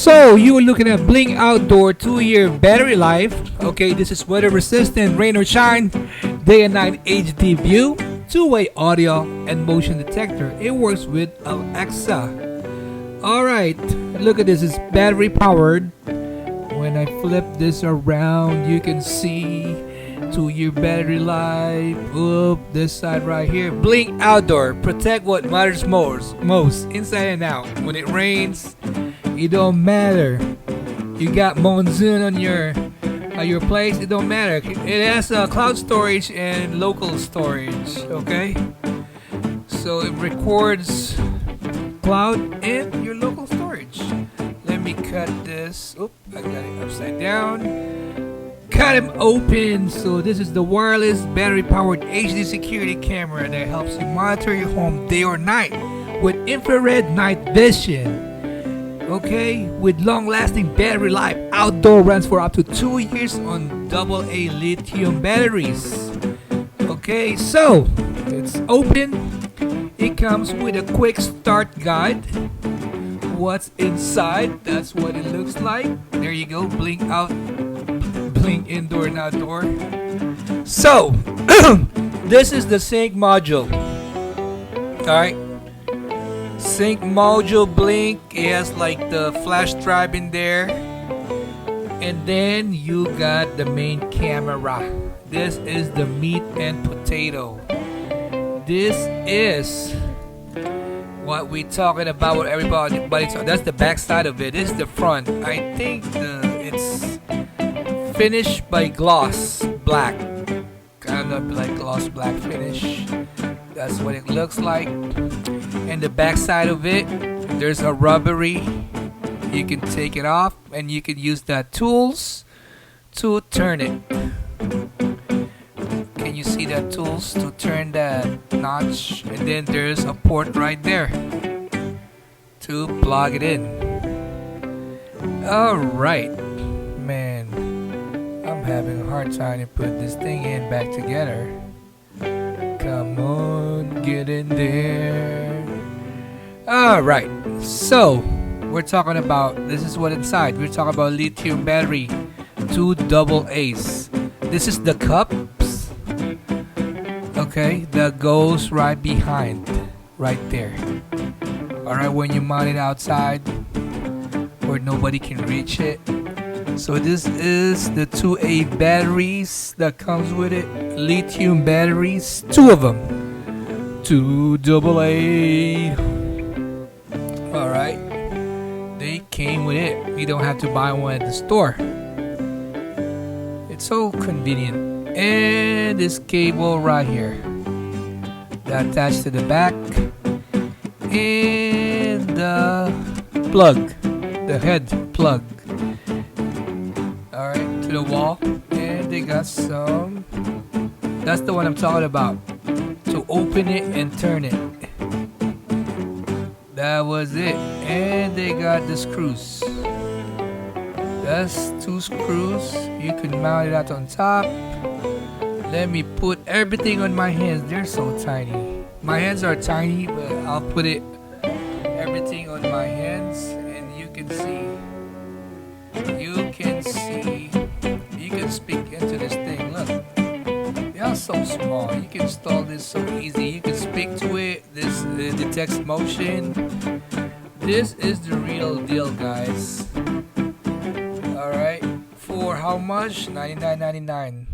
So you are looking at Blink Outdoor 2-year battery life. Okay, this is weather resistant, rain or shine, day and night HD view, two-way audio and motion detector. It works with Alexa. Alright, look at this, it's battery powered. When I flip this around, you can see 2-year battery life. Oop, this side right here. Blink Outdoor, protect what matters most inside and out. When it rains, it don't matter. You got monsoon on your place, it don't matter. It has cloud storage and local storage. Okay, so it records cloud and your local storage. Let me cut this. Oop, I got it upside down. Cut them open. So this is the wireless battery powered HD security camera that helps you monitor your home day or night with infrared night vision. Okay, with long-lasting battery life, outdoor runs for up to 2 years on AA lithium batteries. Okay, so it's open. It comes with a quick start guide. What's inside? That's what it looks like. There you go. Blink out, blink indoor and outdoor. So this is the sync module. All right. Sync module blink. It has like the flash drive in there, and then you got the main camera. This is the meat and potato. This is what we talking about with everybody. That's the back side of it. This is the front. I think it's finished by gloss black, kind of like gloss black finish. That's what it looks like. And the back side of it, there's a rubbery. You can take it off and you can use that tools to turn it. Can you see that tools to turn that notch? And then there's a port right there to plug it in. Alright, man, I'm having a hard time to put this thing in back together. Come on, get in there. Alright, so we're talking about, this is what inside. We're talking about lithium battery, 2 AA's. This is the cups, okay, that goes right behind, right there. Alright, when you mount it outside where nobody can reach it. So this is the 2A batteries that comes with it. Lithium batteries, 2 of them. 2 AA. Alright. They came with it. You don't have to buy one at the store. It's so convenient. And this cable right here that attached to the back. And the plug. The head plug. Alright, to the wall. And they got some. That's the one I'm talking about. To open it and turn it. That was it. And they got the screws. That's 2 screws. You can mount it out on top. Let me put everything on my hands. They're so tiny. My hands are tiny, but I'll put it everything on my hands, and you can see. You can speak into this thing. Look, they are so small. You can install this so easy. You can speak to it. This detects motion. This is the real deal, guys. All right, for how much? $99.99.